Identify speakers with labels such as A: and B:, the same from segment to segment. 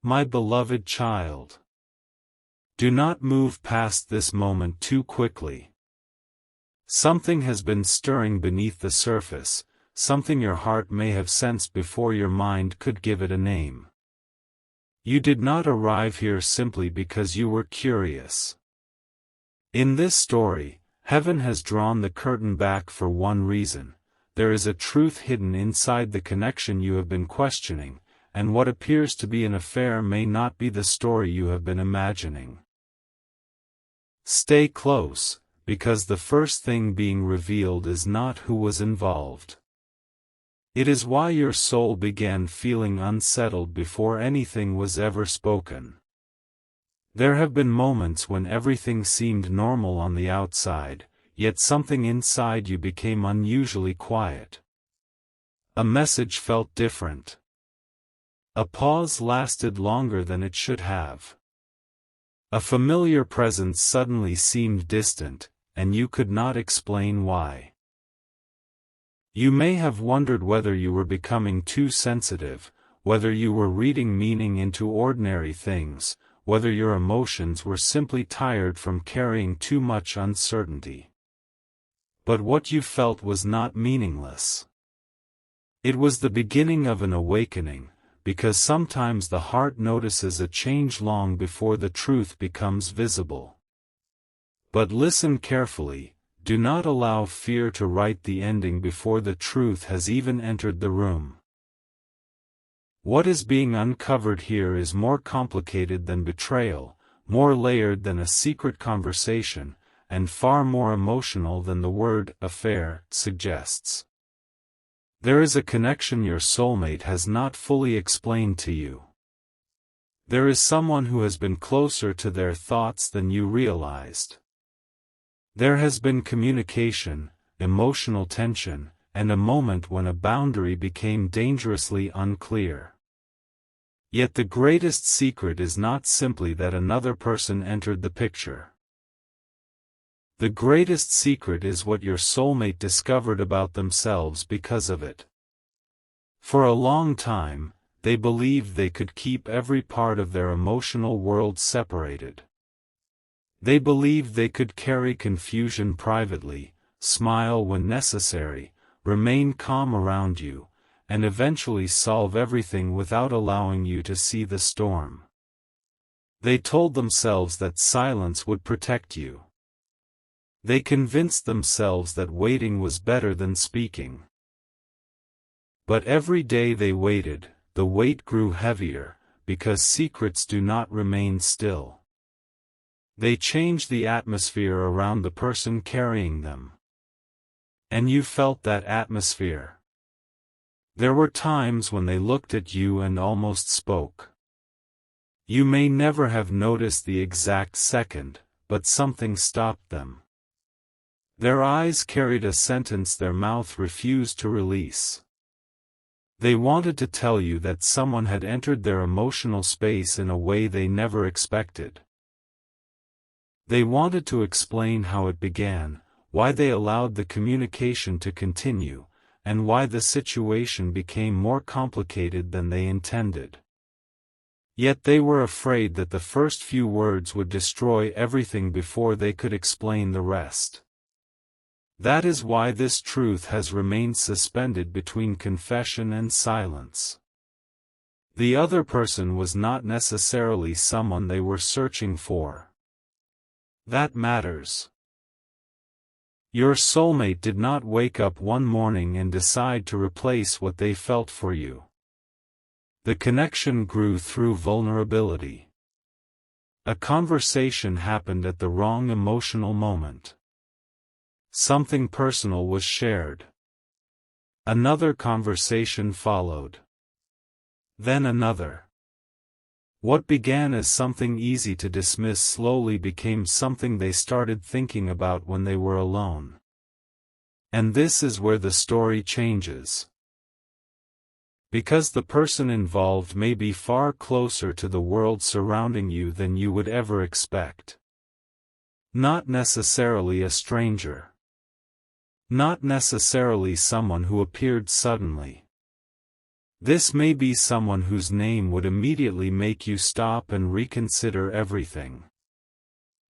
A: My beloved child. Do not move past this moment too quickly. Something has been stirring beneath the surface, something your heart may have sensed before your mind could give it a name. You did not arrive here simply because you were curious. In this story, heaven has drawn the curtain back for one reason: there is a truth hidden inside the connection you have been questioning, and what appears to be an affair may not be the story you have been imagining. Stay close, because the first thing being revealed is not who was involved. It is why your soul began feeling unsettled before anything was ever spoken. There have been moments when everything seemed normal on the outside, yet something inside you became unusually quiet. A message felt different. A pause lasted longer than it should have. A familiar presence suddenly seemed distant, and you could not explain why. You may have wondered whether you were becoming too sensitive, whether you were reading meaning into ordinary things, whether your emotions were simply tired from carrying too much uncertainty. But what you felt was not meaningless. It was the beginning of an awakening, because sometimes the heart notices a change long before the truth becomes visible. But listen carefully, do not allow fear to write the ending before the truth has even entered the room. What is being uncovered here is more complicated than betrayal, more layered than a secret conversation, and far more emotional than the word affair suggests. There is a connection your soulmate has not fully explained to you. There is someone who has been closer to their thoughts than you realized. There has been communication, emotional tension, and a moment when a boundary became dangerously unclear. Yet the greatest secret is not simply that another person entered the picture. The greatest secret is what your soulmate discovered about themselves because of it. For a long time, they believed they could keep every part of their emotional world separated. They believed they could carry confusion privately, smile when necessary, remain calm around you, and eventually solve everything without allowing you to see the storm. They told themselves that silence would protect you. They convinced themselves that waiting was better than speaking. But every day they waited, the weight grew heavier, because secrets do not remain still. They changed the atmosphere around the person carrying them. And you felt that atmosphere. There were times when they looked at you and almost spoke. You may never have noticed the exact second, but something stopped them. Their eyes carried a sentence their mouth refused to release. They wanted to tell you that someone had entered their emotional space in a way they never expected. They wanted to explain how it began, why they allowed the communication to continue, and why the situation became more complicated than they intended. Yet they were afraid that the first few words would destroy everything before they could explain the rest. That is why this truth has remained suspended between confession and silence. The other person was not necessarily someone they were searching for. That matters. Your soulmate did not wake up one morning and decide to replace what they felt for you. The connection grew through vulnerability. A conversation happened at the wrong emotional moment. Something personal was shared. Another conversation followed. Then another. What began as something easy to dismiss slowly became something they started thinking about when they were alone. And this is where the story changes. Because the person involved may be far closer to the world surrounding you than you would ever expect. Not necessarily a stranger. Not necessarily someone who appeared suddenly. This may be someone whose name would immediately make you stop and reconsider everything.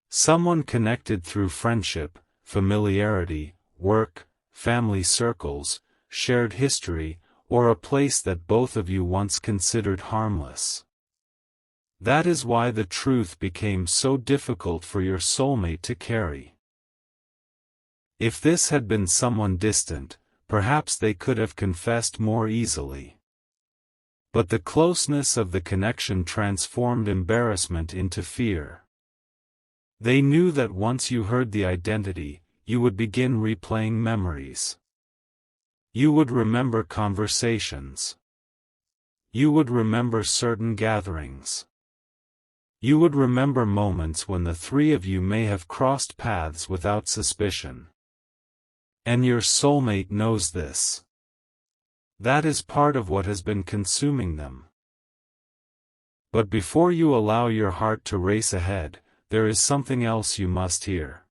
A: Someone connected through friendship, familiarity, work, family circles, shared history, or a place that both of you once considered harmless. That is why the truth became so difficult for your soulmate to carry. If this had been someone distant, perhaps they could have confessed more easily. But the closeness of the connection transformed embarrassment into fear. They knew that once you heard the identity, you would begin replaying memories. You would remember conversations. You would remember certain gatherings. You would remember moments when the three of you may have crossed paths without suspicion. And your soulmate knows this. That is part of what has been consuming them. But before you allow your heart to race ahead, there is something else you must hear.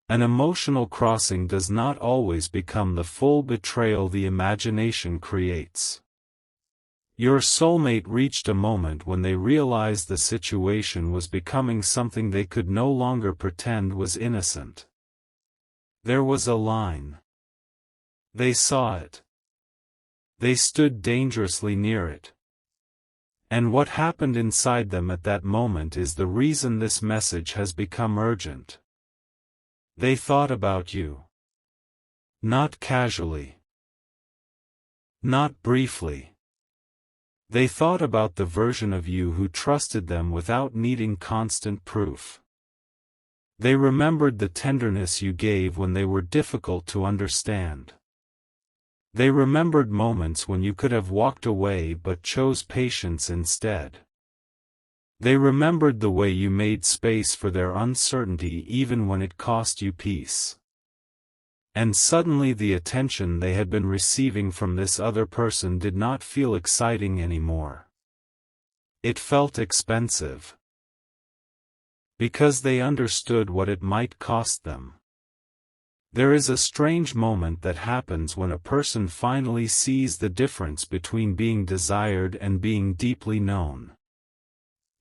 A: An emotional crossing does not always become the full betrayal the imagination creates. Your soulmate reached a moment when they realized the situation was becoming something they could no longer pretend was innocent. There was a line. They saw it. They stood dangerously near it. And what happened inside them at that moment is the reason this message has become urgent. They thought about you. Not casually. Not briefly. They thought about the version of you who trusted them without needing constant proof. They remembered the tenderness you gave when they were difficult to understand. They remembered moments when you could have walked away but chose patience instead. They remembered the way you made space for their uncertainty even when it cost you peace. And suddenly the attention they had been receiving from this other person did not feel exciting anymore. It felt expensive. Because they understood what it might cost them. There is a strange moment that happens when a person finally sees the difference between being desired and being deeply known.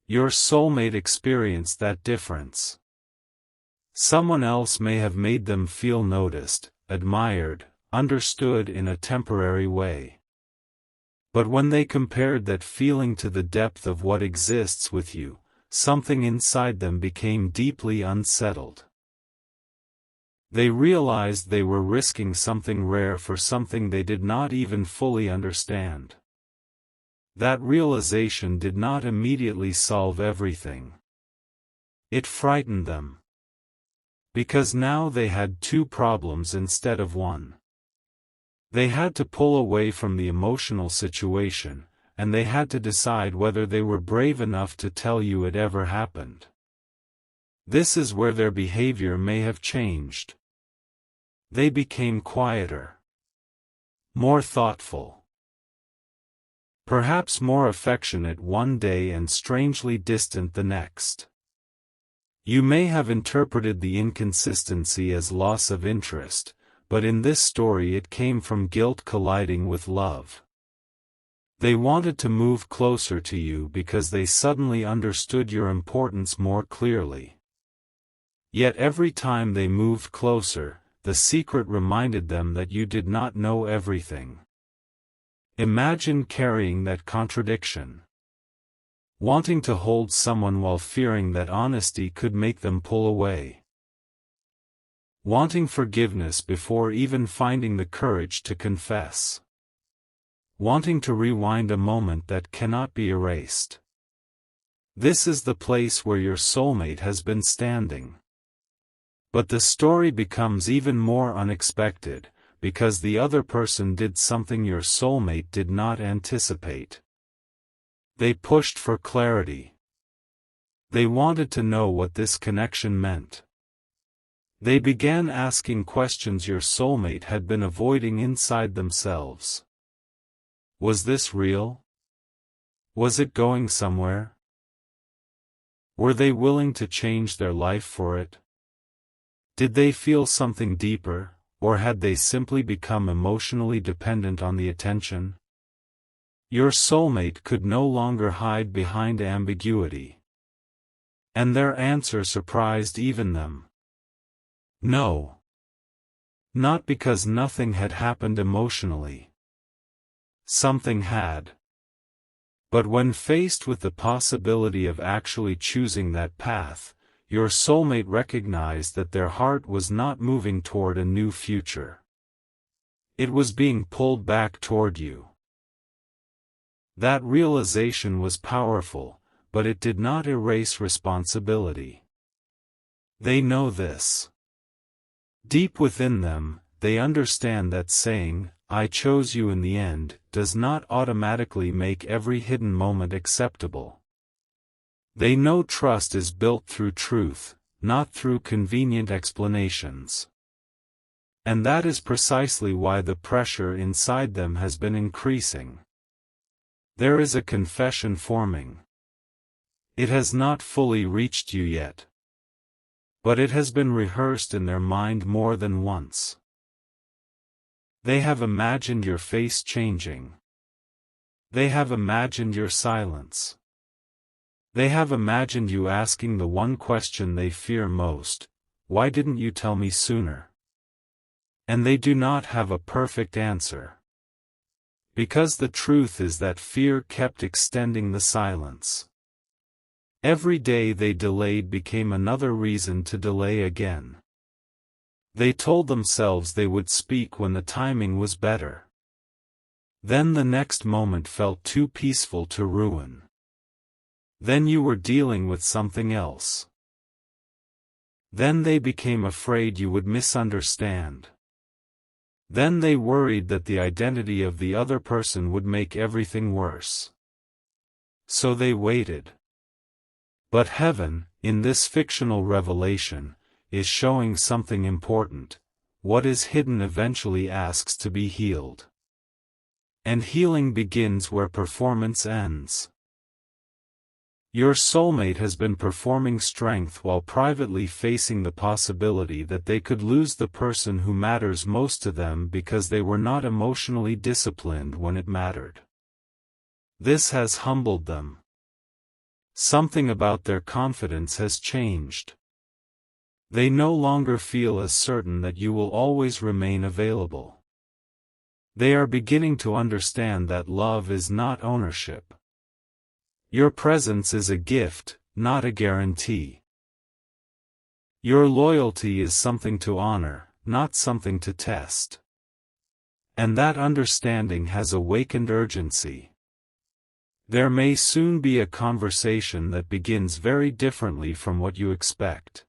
A: Your soulmate experienced that difference. Someone else may have made them feel noticed, admired, understood in a temporary way. But when they compared that feeling to the depth of what exists with you, something inside them became deeply unsettled. They realized they were risking something rare for something they did not even fully understand. That realization did not immediately solve everything. It frightened them. Because now they had two problems instead of one. They had to pull away from the emotional situation, and they had to decide whether they were brave enough to tell you it ever happened. This is where their behavior may have changed. They became quieter. More thoughtful. Perhaps more affectionate one day and strangely distant the next. You may have interpreted the inconsistency as loss of interest, but in this story it came from guilt colliding with love. They wanted to move closer to you because they suddenly understood your importance more clearly. Yet every time they moved closer, the secret reminded them that you did not know everything. Imagine carrying that contradiction. Wanting to hold someone while fearing that honesty could make them pull away. Wanting forgiveness before even finding the courage to confess. Wanting to rewind a moment that cannot be erased. This is the place where your soulmate has been standing. But the story becomes even more unexpected, because the other person did something your soulmate did not anticipate. They pushed for clarity. They wanted to know what this connection meant. They began asking questions your soulmate had been avoiding inside themselves. Was this real? Was it going somewhere? Were they willing to change their life for it? Did they feel something deeper, or had they simply become emotionally dependent on the attention? Your soulmate could no longer hide behind ambiguity. And their answer surprised even them. No. Not because nothing had happened emotionally. Something had. But when faced with the possibility of actually choosing that path, your soulmate recognized that their heart was not moving toward a new future. It was being pulled back toward you. That realization was powerful, but it did not erase responsibility. They know this. Deep within them, they understand that saying, "I chose you in the end," does not automatically make every hidden moment acceptable. They know trust is built through truth, not through convenient explanations. And that is precisely why the pressure inside them has been increasing. There is a confession forming. It has not fully reached you yet. But it has been rehearsed in their mind more than once. They have imagined your face changing. They have imagined your silence. They have imagined you asking the one question they fear most: "Why didn't you tell me sooner?" And they do not have a perfect answer. Because the truth is that fear kept extending the silence. Every day they delayed became another reason to delay again. They told themselves they would speak when the timing was better. Then the next moment felt too peaceful to ruin. Then you were dealing with something else. Then they became afraid you would misunderstand. Then they worried that the identity of the other person would make everything worse. So they waited. But heaven, in this fictional revelation, is showing something important. What is hidden eventually asks to be healed. And healing begins where performance ends. Your soulmate has been performing strength while privately facing the possibility that they could lose the person who matters most to them because they were not emotionally disciplined when it mattered. This has humbled them. Something about their confidence has changed. They no longer feel as certain that you will always remain available. They are beginning to understand that love is not ownership. Your presence is a gift, not a guarantee. Your loyalty is something to honor, not something to test. And that understanding has awakened urgency. There may soon be a conversation that begins very differently from what you expect.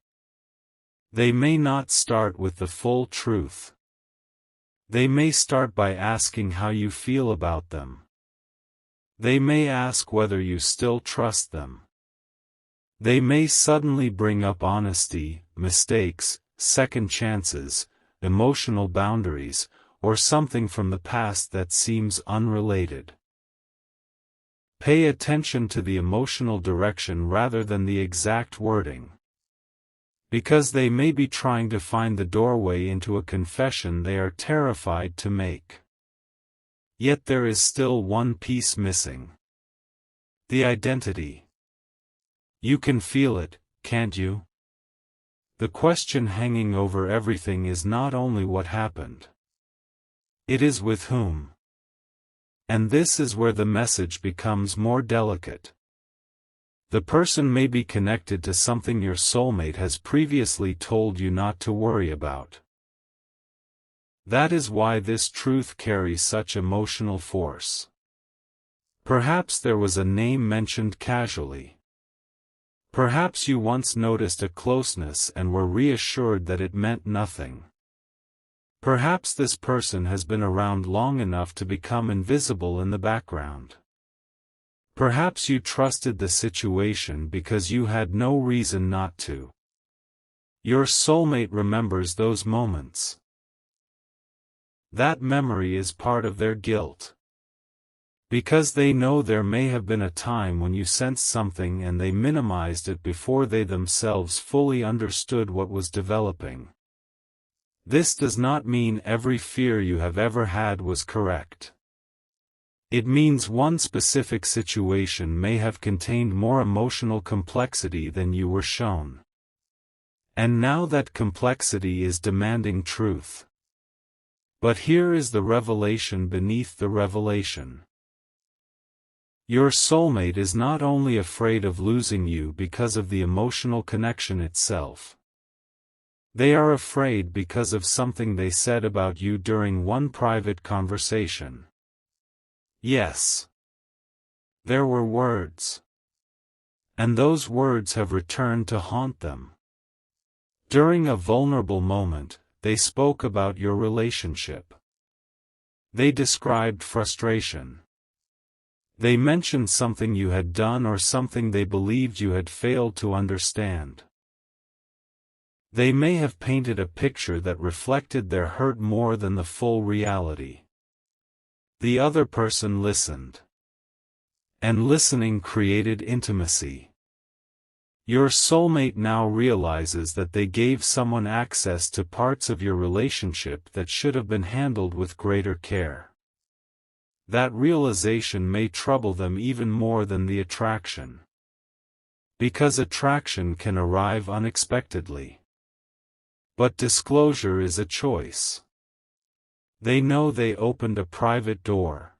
A: They may not start with the full truth. They may start by asking how you feel about them. They may ask whether you still trust them. They may suddenly bring up honesty, mistakes, second chances, emotional boundaries, or something from the past that seems unrelated. Pay attention to the emotional direction rather than the exact wording. Because they may be trying to find the doorway into a confession they are terrified to make. Yet there is still one piece missing. The identity. You can feel it, can't you? The question hanging over everything is not only what happened. It is with whom. And this is where the message becomes more delicate. The person may be connected to something your soulmate has previously told you not to worry about. That is why this truth carries such emotional force. Perhaps there was a name mentioned casually. Perhaps you once noticed a closeness and were reassured that it meant nothing. Perhaps this person has been around long enough to become invisible in the background. Perhaps you trusted the situation because you had no reason not to. Your soulmate remembers those moments. That memory is part of their guilt. Because they know there may have been a time when you sensed something and they minimized it before they themselves fully understood what was developing. This does not mean every fear you have ever had was correct. It means one specific situation may have contained more emotional complexity than you were shown. And now that complexity is demanding truth. But here is the revelation beneath the revelation. Your soulmate is not only afraid of losing you because of the emotional connection itself. They are afraid because of something they said about you during one private conversation. Yes. There were words. And those words have returned to haunt them. During a vulnerable moment, they spoke about your relationship. They described frustration. They mentioned something you had done or something they believed you had failed to understand. They may have painted a picture that reflected their hurt more than the full reality. The other person listened. And listening created intimacy. Your soulmate now realizes that they gave someone access to parts of your relationship that should have been handled with greater care. That realization may trouble them even more than the attraction. Because attraction can arrive unexpectedly. But disclosure is a choice. They know they opened a private door.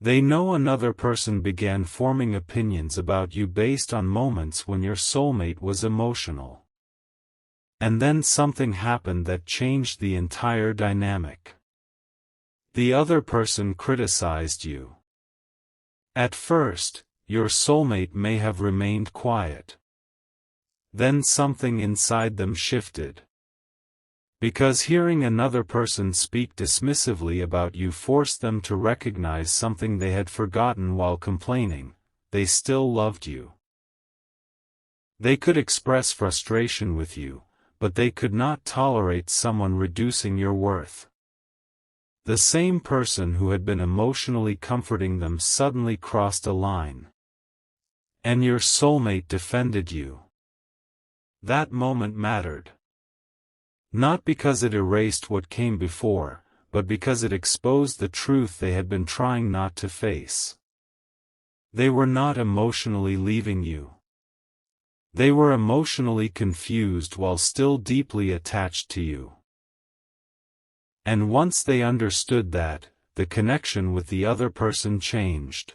A: They know another person began forming opinions about you based on moments when your soulmate was emotional. And then something happened that changed the entire dynamic. The other person criticized you. At first, your soulmate may have remained quiet. Then something inside them shifted. Because hearing another person speak dismissively about you forced them to recognize something they had forgotten while complaining: they still loved you. They could express frustration with you, but they could not tolerate someone reducing your worth. The same person who had been emotionally comforting them suddenly crossed a line. And your soulmate defended you. That moment mattered. Not because it erased what came before, but because it exposed the truth they had been trying not to face. They were not emotionally leaving you. They were emotionally confused while still deeply attached to you. And once they understood that, the connection with the other person changed.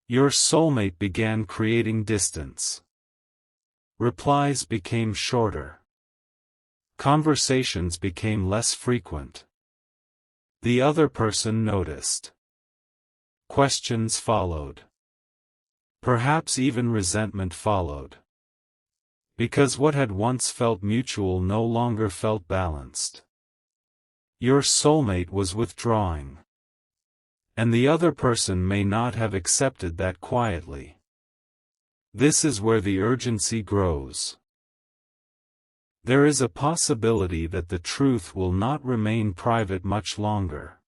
A: Your soulmate began creating distance. Replies became shorter. Conversations became less frequent. The other person noticed. Questions followed. Perhaps even resentment followed. Because what had once felt mutual no longer felt balanced. Your soulmate was withdrawing. And the other person may not have accepted that quietly. This is where the urgency grows. There is a possibility that the truth will not remain private much longer.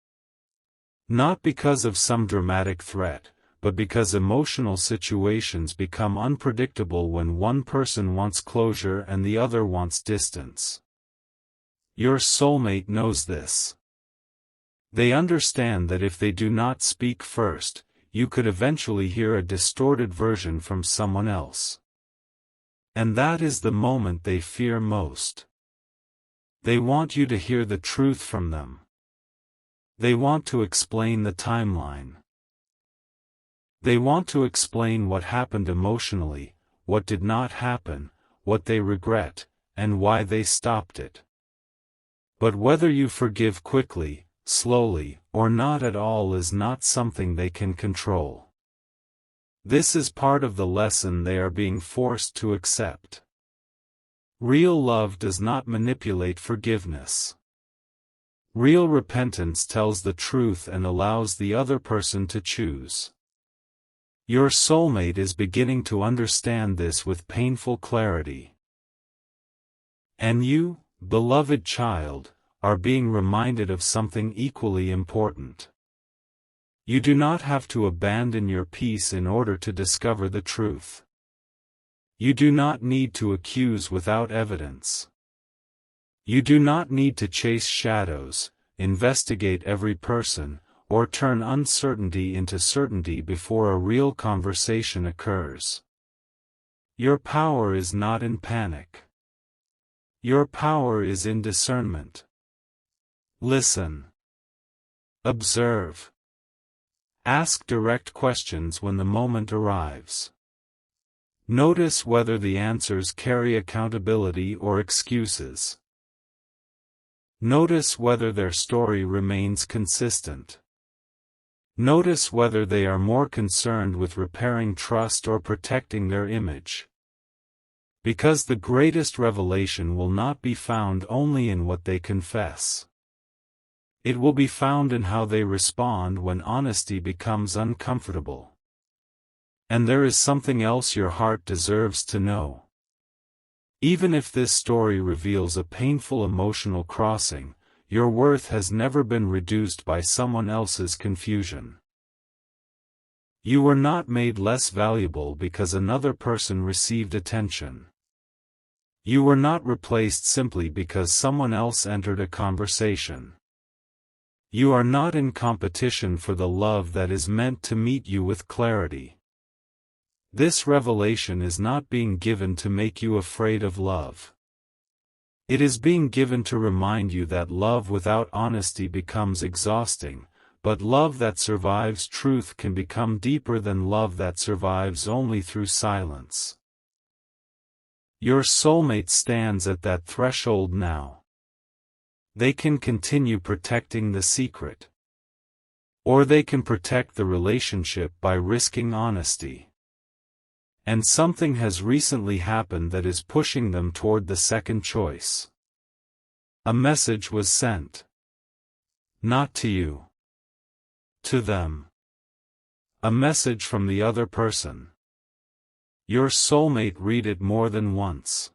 A: Not because of some dramatic threat, but because emotional situations become unpredictable when one person wants closure and the other wants distance. Your soulmate knows this. They understand that if they do not speak first, you could eventually hear a distorted version from someone else. And that is the moment they fear most. They want you to hear the truth from them. They want to explain the timeline. They want to explain what happened emotionally, what did not happen, what they regret, and why they stopped it. But whether you forgive quickly, slowly, or not at all is not something they can control. This is part of the lesson they are being forced to accept. Real love does not manipulate forgiveness. Real repentance tells the truth and allows the other person to choose. Your soulmate is beginning to understand this with painful clarity. And you, beloved child, are being reminded of something equally important. You do not have to abandon your peace in order to discover the truth. You do not need to accuse without evidence. You do not need to chase shadows, investigate every person, or turn uncertainty into certainty before a real conversation occurs. Your power is not in panic. Your power is in discernment. Listen. Observe. Ask direct questions when the moment arrives. Notice whether the answers carry accountability or excuses. Notice whether their story remains consistent. Notice whether they are more concerned with repairing trust or protecting their image. Because the greatest revelation will not be found only in what they confess. It will be found in how they respond when honesty becomes uncomfortable. And there is something else your heart deserves to know. Even if this story reveals a painful emotional crossing, your worth has never been reduced by someone else's confusion. You were not made less valuable because another person received attention. You were not replaced simply because someone else entered a conversation. You are not in competition for the love that is meant to meet you with clarity. This revelation is not being given to make you afraid of love. It is being given to remind you that love without honesty becomes exhausting, but love that survives truth can become deeper than love that survives only through silence. Your soulmate stands at that threshold now. They can continue protecting the secret. Or they can protect the relationship by risking honesty. And something has recently happened that is pushing them toward the second choice. A message was sent. Not to you. To them. A message from the other person. Your soulmate read it more than once.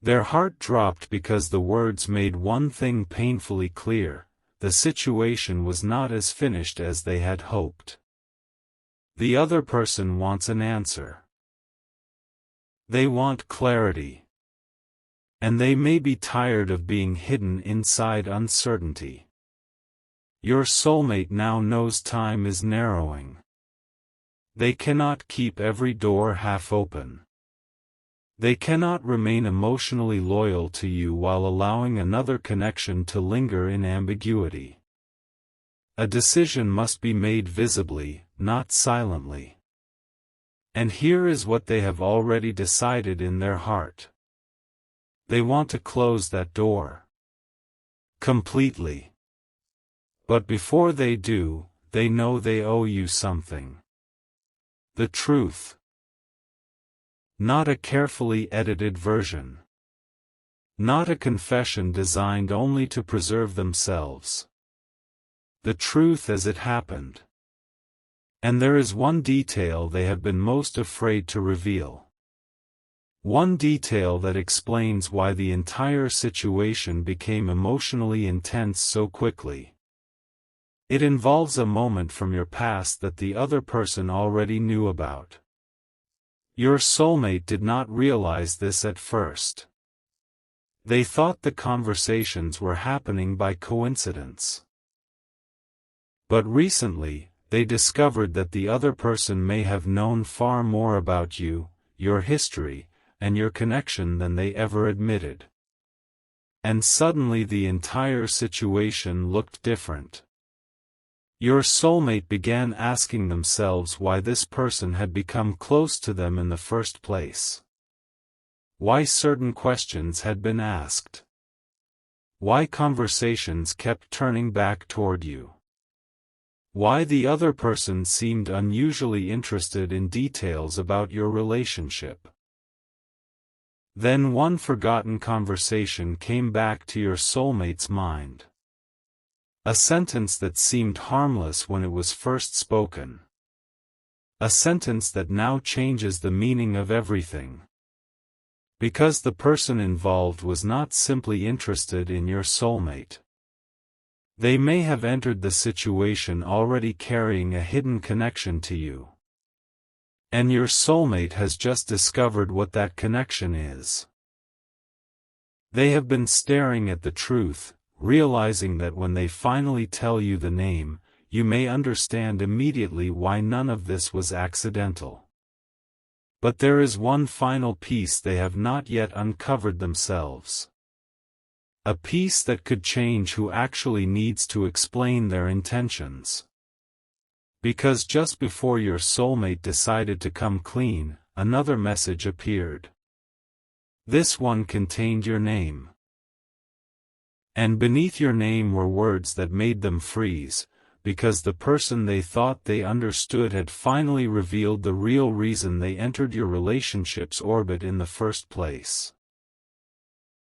A: Their heart dropped because the words made one thing painfully clear: the situation was not as finished as they had hoped. The other person wants an answer. They want clarity. And they may be tired of being hidden inside uncertainty. Your soulmate now knows time is narrowing. They cannot keep every door half open. They cannot remain emotionally loyal to you while allowing another connection to linger in ambiguity. A decision must be made visibly, not silently. And here is what they have already decided in their heart. They want to close that door. Completely. But before they do, they know they owe you something. The truth. Not a carefully edited version. Not a confession designed only to preserve themselves. The truth as it happened. And there is one detail they have been most afraid to reveal. One detail that explains why the entire situation became emotionally intense so quickly. It involves a moment from your past that the other person already knew about. Your soulmate did not realize this at first. They thought the conversations were happening by coincidence. But recently, they discovered that the other person may have known far more about you, your history, and your connection than they ever admitted. And suddenly the entire situation looked different. Your soulmate began asking themselves why this person had become close to them in the first place. Why certain questions had been asked. Why conversations kept turning back toward you. Why the other person seemed unusually interested in details about your relationship. Then one forgotten conversation came back to your soulmate's mind. A sentence that seemed harmless when it was first spoken. A sentence that now changes the meaning of everything. Because the person involved was not simply interested in your soulmate. They may have entered the situation already carrying a hidden connection to you. And your soulmate has just discovered what that connection is. They have been staring at the truth, realizing that when they finally tell you the name, you may understand immediately why none of this was accidental. But there is one final piece they have not yet uncovered themselves. A piece that could change who actually needs to explain their intentions. Because just before your soulmate decided to come clean, another message appeared. This one contained your name. And beneath your name were words that made them freeze, because the person they thought they understood had finally revealed the real reason they entered your relationship's orbit in the first place.